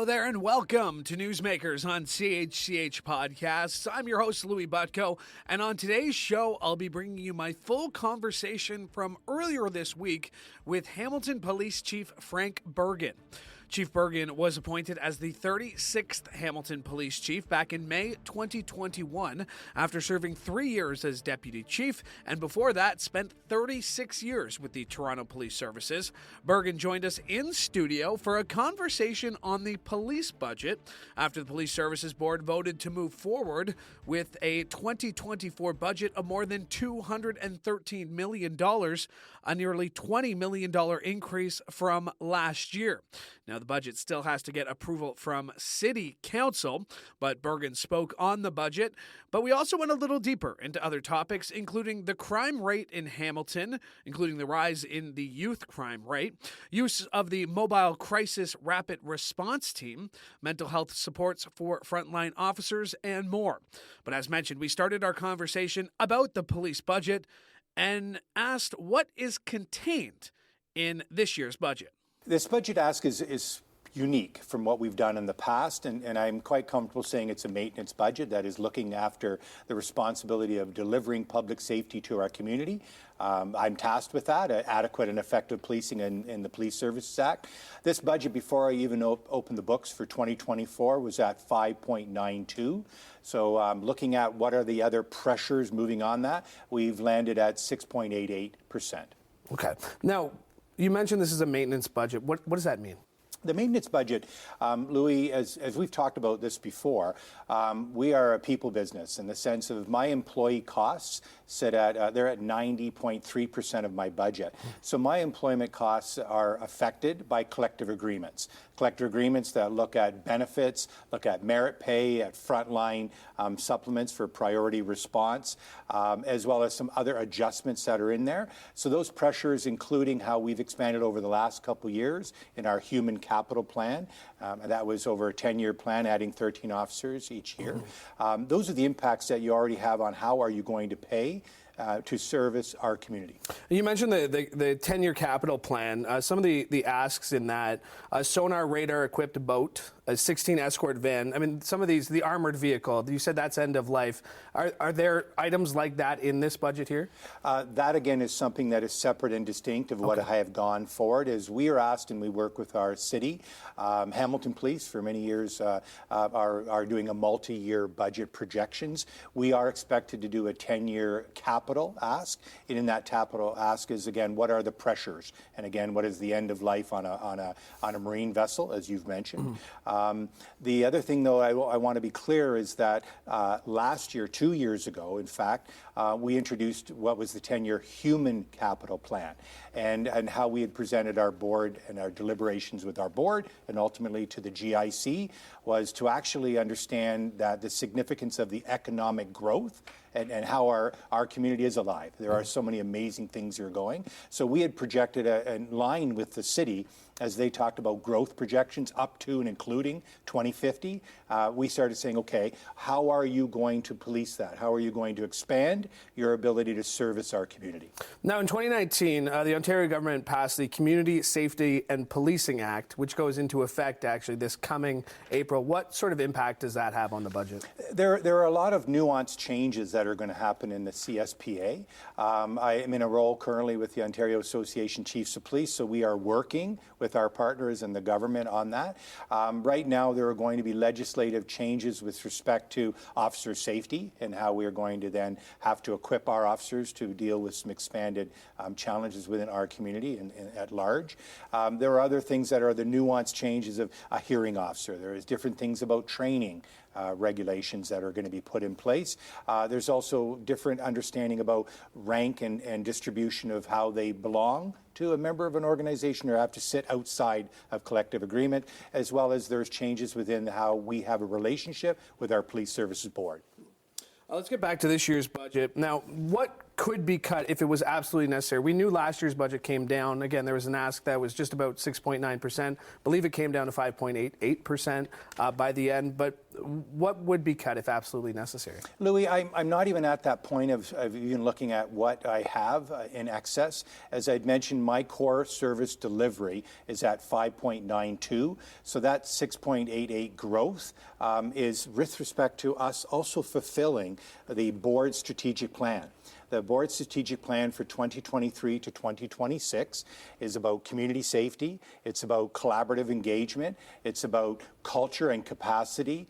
Hello there and welcome to Newsmakers on CHCH Podcasts. I'm your host, Louie Butko, and on today's show, I'll be bringing you my full conversation from earlier this week with Hamilton Police Chief Frank Bergen. Chief Bergen was appointed as the 36th Hamilton Police Chief back in May 2021 after serving 3 years as Deputy Chief, and before that spent 36 years with the Toronto Police Services. Bergen joined us in studio for a conversation on the police budget after the Police Services Board voted to move forward with a 2024 budget of more than $213 million, a nearly $20 million increase from last year. Now, the budget still has to get approval from City Council, but Bergen spoke on the budget. But we also went a little deeper into other topics, including the crime rate in Hamilton, including the rise in the youth crime rate, use of the Mobile Crisis Rapid Response Team, mental health supports for frontline officers, and more. But as mentioned, we started our conversation about the police budget and asked what is contained in this year's budget. This budget ask is unique from what we've done in the past, and I'm quite comfortable saying it's a maintenance budget that is looking after the responsibility of delivering public safety to our community. I'm tasked with that, adequate and effective policing in the Police Services Act. This budget, before I even opened the books for 2024, was at 5.92. So looking at what are the other pressures moving on that, we've landed at 6.88%. Okay. Now, you mentioned this is a maintenance budget. What does that mean? The maintenance budget, Louis, as we've talked about this before, we are a people business in the sense of my employee costs sit at, they're at 90.3% of my budget. So my employment costs are affected by collective agreements. Collective agreements that look at benefits, look at merit pay, at frontline supplements for priority response, as well as some other adjustments that are in there. So those pressures, including how we've expanded over the last couple of years in our human capital plan, that was over a 10-year plan, adding 13 officers each year. Those are the impacts that you already have on how are you going to pay to service our community. You mentioned the 10-year capital plan. Some of the asks in that, sonar radar-equipped boat, a 16 escort van. I mean, some of these, the armored vehicle, you said that's end of life. Are there items like that in this budget here? That, again, is something that is separate and distinct of what I have gone forward. Is we are asked, and we work with our city, Hamilton Police for many years are doing a multi-year budget projections. We are expected to do a 10-year capital ask, and in that capital ask is, again, what are the pressures, and again, what is the end of life on a marine vessel, as you've mentioned. The other thing, though, I want to be clear is that last year, 2 years ago, in fact, we introduced what was the 10-year human capital plan, and how we had presented our board and our deliberations with our board and ultimately to the GIC was to actually understand that the significance of the economic growth and how our community is alive. There are so many amazing things that are going. So we had projected in line with the city as they talked about growth projections up to and including 2050. We started saying, okay, how are you going to police that? How are you going to expand your ability to service our community? Now, in 2019, the Ontario government passed the Community Safety and Policing Act, which goes into effect actually this coming April. What sort of impact does that have on the budget? There are a lot of nuanced changes that are going to happen in the CSPA. I am in a role currently with the Ontario Association Chiefs of Police, so we are working with our partners and the government on that. Right now, there are going to be legislative changes with respect to officer safety and how we are going to then have to equip our officers to deal with some expanded challenges within our community and at large. There are other things that are the nuanced changes of a hearing officer. There is different things about training regulations that are going to be put in place. There's also different understanding about rank and distribution of how they belong to a member of an organization or have to sit outside of collective agreement, as well as there's changes within how we have a relationship with our Police Services Board. Let's get back to this year's budget. Now, what could be cut if it was absolutely necessary? We knew last year's budget came down. Again, there was an ask that was just about 6.9%. I believe it came down to 5.88% by the end. But what would be cut if absolutely necessary? Louie, I'm not even at that point of even looking at what I have in excess. As I'd mentioned, my core service delivery is at 5.92. So that 6.88 growth is with respect to us also fulfilling the board's strategic plan. The board's strategic plan for 2023 to 2026 is about community safety. It's about collaborative engagement. It's about culture and capacity,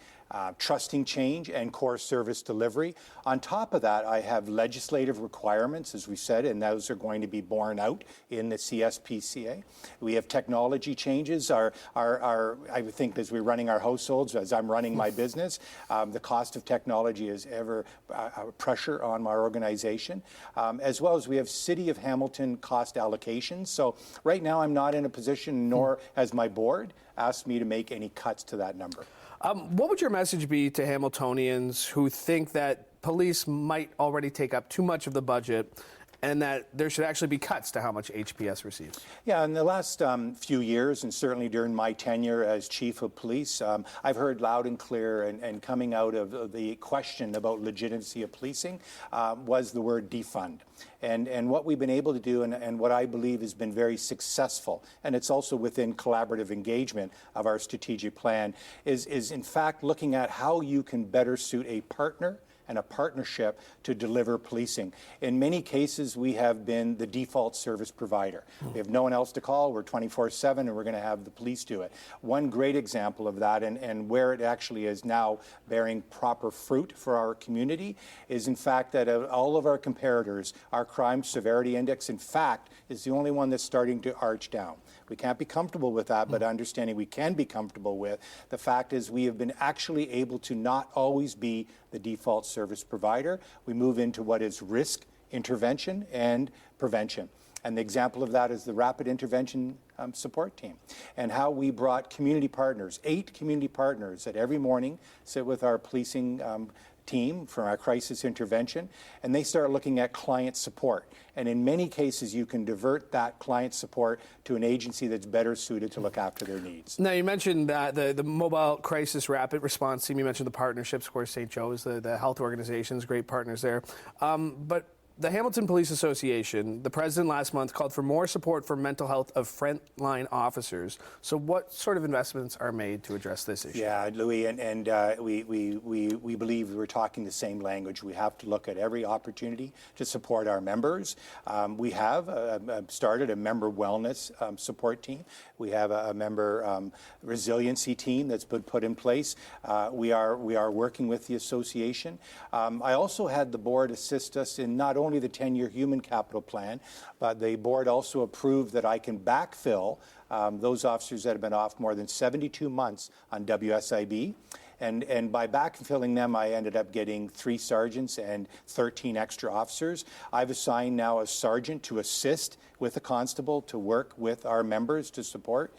trusting change, and core service delivery. On top of that, I have legislative requirements, as we said, and those are going to be borne out in the CSPCA. We have technology changes. I would think as we're running our households, as I'm running my business, the cost of technology is ever pressure on our organization, as well as we have City of Hamilton cost allocations. So right now I'm not in a position, nor has my board asked me to make any cuts to that number. What would your message be to Hamiltonians who think that police might already take up too much of the budget and that there should actually be cuts to how much HPS receives? Yeah, in the last few years, and certainly during my tenure as chief of police, I've heard loud and clear, and coming out of the question about legitimacy of policing was the word defund. And what we've been able to do, and what I believe has been very successful, and it's also within collaborative engagement of our strategic plan, is in fact looking at how you can better suit a partner and a partnership to deliver policing. In many cases, we have been the default service provider. We have no one else to call. We're 24/7, and we're going to have the police do it. One great example of that, and where it actually is now bearing proper fruit for our community, is in fact that of all of our comparators, our crime severity index, in fact, is the only one that's starting to arch down. We can't be comfortable with that, but understanding we can be comfortable with, the fact is we have been actually able to not always be the default service provider. We move into what is risk intervention and prevention. And the example of that is the rapid intervention support team, and how we brought community partners, 8 community partners that every morning sit with our policing team from our crisis intervention, and they start looking at client support. And in many cases, you can divert that client support to an agency that's better suited to look after their needs. Now, you mentioned that the mobile crisis rapid response team. You mentioned the partnerships, of course, St. Joe's, the health organizations, great partners there. But the Hamilton Police Association, the president last month called for more support for mental health of frontline officers. So what sort of investments are made to address this issue? Yeah, Louie, and we believe we're talking the same language. We have to look at every opportunity to support our members. We have started a member wellness support team. We have a member resiliency team that's been put in place. We are working with the association. I also had the board assist us in not only the 10-year human capital plan, but the board also approved that I can backfill those officers that have been off more than 72 months on WSIB. And by backfilling them, I ended up getting 3 sergeants and 13 extra officers. I've assigned now a sergeant to assist with a constable to work with our members to support,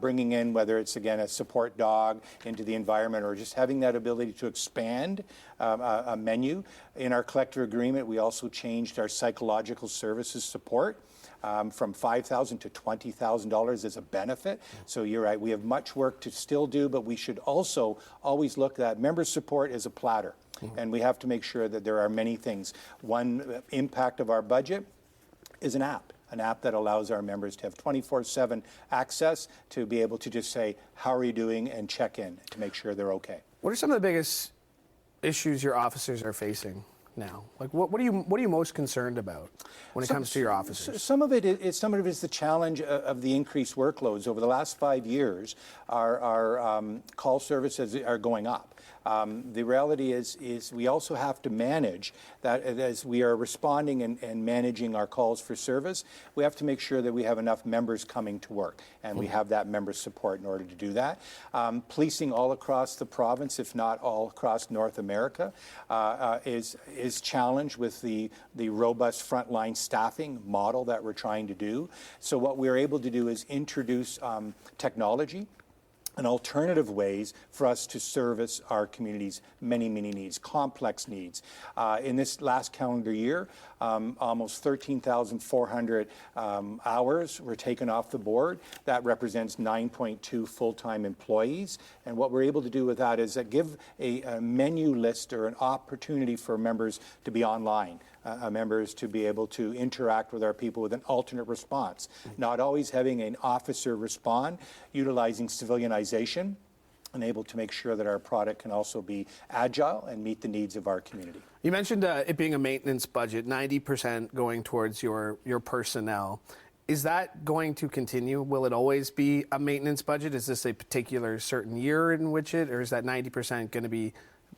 bringing in, whether it's, again, a support dog into the environment or just having that ability to expand a menu. In our collective agreement, we also changed our psychological services support from $5,000 to $20,000 as a benefit. So you're right, we have much work to still do, but we should also always look at member support as a platter. And we have to make sure that there are many things. One impact of our budget is an app that allows our members to have 24/7 access to be able to just say, how are you doing, and check in to make sure they're okay. What are some of the biggest issues your officers are facing now? Like, what are you most concerned about when it comes to your officers? Some of it is the challenge of the increased workloads. Over the last 5 years, our call services are going up. The reality is we also have to manage that as we are responding and managing our calls for service. We have to make sure that we have enough members coming to work, and we have that member support in order to do that. Policing all across the province, if not all across North America, is challenged with the robust frontline staffing model that we're trying to do. So what we're able to do is introduce technology and alternative ways for us to service our community's many, many needs, complex needs. In this last calendar year, almost 13,400 hours were taken off the board. That represents 9.2 full-time employees. And what we're able to do with that is give a menu list or an opportunity for members to be online. Members to be able to interact with our people with an alternate response, not always having an officer respond, utilizing civilianization, and able to make sure that our product can also be agile and meet the needs of our community. You mentioned it being a maintenance budget, 90% going towards your personnel. Is that going to continue? Will it always be a maintenance budget? Is this a particular certain year in which or is that 90% going to be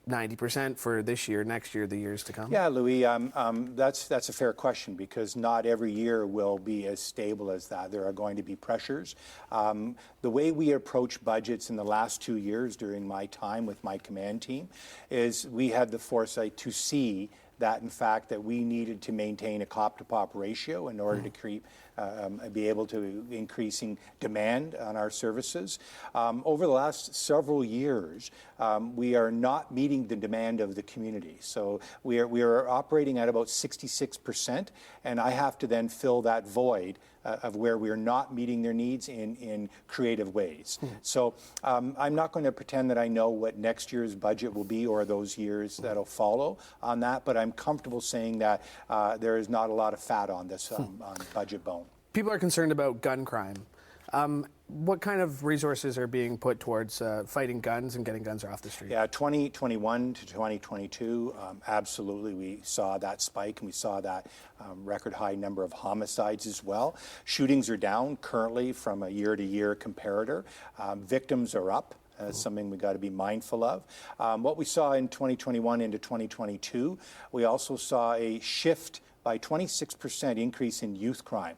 90% for this year, next year, the years to come? Yeah, Louie, that's a fair question because not every year will be as stable as that. There are going to be pressures. The way we approach budgets in the last 2 years during my time with my command team is we had the foresight to see that, in fact, that we needed to maintain a cop-to-pop ratio in order to be able to increasing demand on our services. Over the last several years, we are not meeting the demand of the community. So we are operating at about 66%, and I have to then fill that void of where we are not meeting their needs in creative ways. So I'm not going to pretend that I know what next year's budget will be or those years that'll follow on that, but I'm comfortable saying that there is not a lot of fat on this on budget bone. People are concerned about gun crime. What kind of resources are being put towards fighting guns and getting guns off the street? Yeah, 2021 to 2022, absolutely we saw that spike and we saw that record high number of homicides as well. Shootings are down currently from a year-to-year comparator. Victims are up. That's something we've got to be mindful of. What we saw in 2021 into 2022, we also saw a shift by 26% increase in youth crime.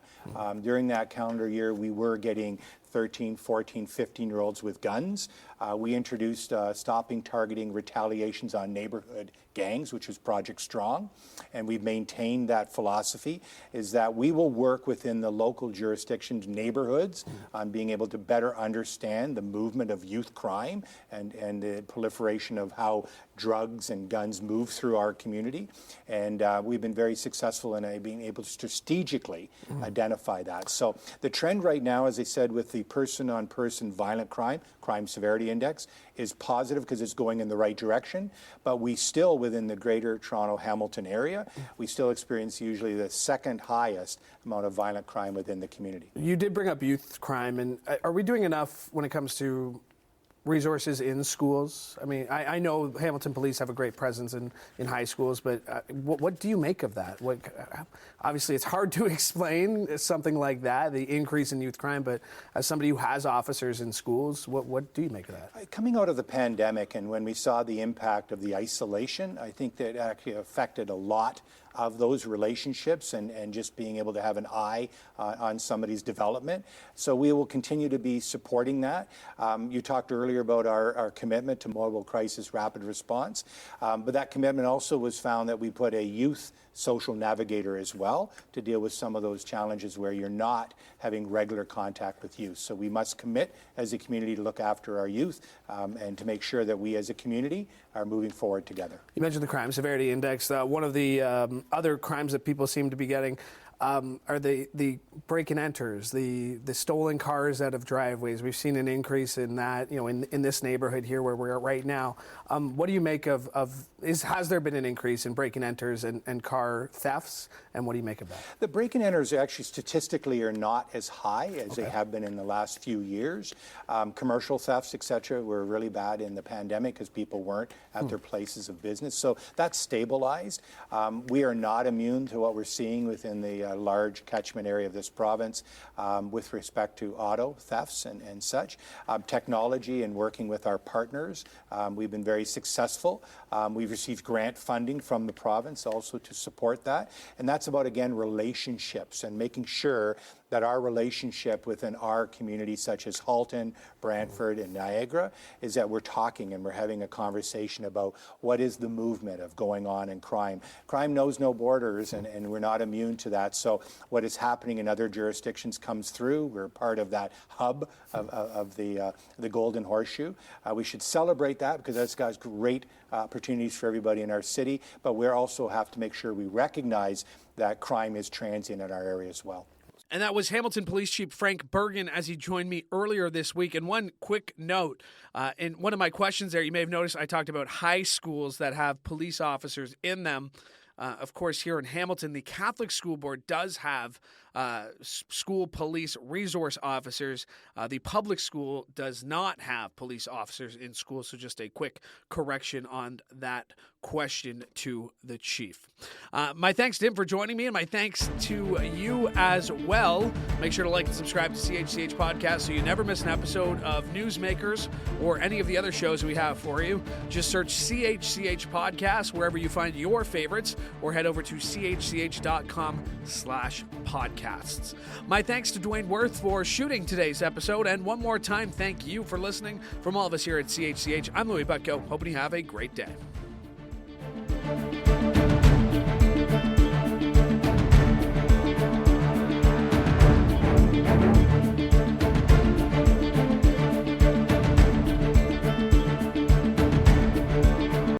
During that calendar year, we were getting 13, 14, 15-year-olds with guns. We introduced stopping targeting retaliations on neighborhood gangs, which was Project Strong, and we've maintained that philosophy, is that we will work within the local jurisdiction's neighborhoods on being able to better understand the movement of youth crime and the proliferation of how drugs and guns move through our community. And we've been very successful in being able to strategically identify that. So the trend right now, as I said, with the person-on-person violent crime severity index is positive because it's going in the right direction, but we still, within the greater Toronto Hamilton area, we still experience usually the second highest amount of violent crime within the community. You did bring up youth crime, and are we doing enough when it comes to resources in schools? I mean, I know Hamilton Police have a great presence in high schools, but what do you make of that? Obviously, it's hard to explain something like that, the increase in youth crime, but as somebody who has officers in schools, what do you make of that? Coming out of the pandemic and when we saw the impact of the isolation, I think that actually affected a lot of those relationships and just being able to have an eye on somebody's development. So we will continue to be supporting that. You talked earlier about our commitment to mobile crisis rapid response, but that commitment also was found that we put a youth social navigator as well to deal with some of those challenges where you're not having regular contact with youth. So we must commit as a community to look after our youth and to make sure that we as a community are moving forward together. You mentioned the crime severity index. One of the other crimes that people seem to be getting are the break and enters, the stolen cars out of driveways. We've seen an increase in that, in this neighborhood here where we're at right now. What do you make has there been an increase in break and enters and car thefts? And what do you make of that? The break and enters actually statistically are not as high as they have been in the last few years. Commercial thefts, et cetera, were really bad in the pandemic because people weren't at their places of business. So that's stabilized. We are not immune to what we're seeing within the large catchment area of this province with respect to auto thefts and such. Technology and working with our partners, we've been very successful. We've received grant funding from the province also to support that. And that's about, again, relationships and making sure that our relationship within our communities, such as Halton, Brantford, and Niagara, is that we're talking and we're having a conversation about what is the movement of going on in crime. Crime knows no borders, and we're not immune to that. So what is happening in other jurisdictions comes through. We're part of that hub of the Golden Horseshoe. We should celebrate that because that's got great opportunities for everybody in our city, but we also have to make sure we recognize that crime is transient in our area as well. And that was Hamilton Police Chief Frank Bergen as he joined me earlier this week. And one quick note, in one of my questions there, you may have noticed I talked about high schools that have police officers in them. Of course, here in Hamilton, the Catholic School Board does have school police resource officers. The public school does not have police officers in school, so just a quick correction on that question to the chief. My thanks to him for joining me, and my thanks to you as well. Make sure to like and subscribe to CHCH Podcast so you never miss an episode of Newsmakers or any of the other shows we have for you. Just search CHCH Podcast wherever you find your favorites, or head over to chch.com/podcasts. My thanks to Dwayne Worth for shooting today's episode, and one more time, thank you for listening. From all of us here at CHCH, I'm Louie Butko, hoping you have a great day.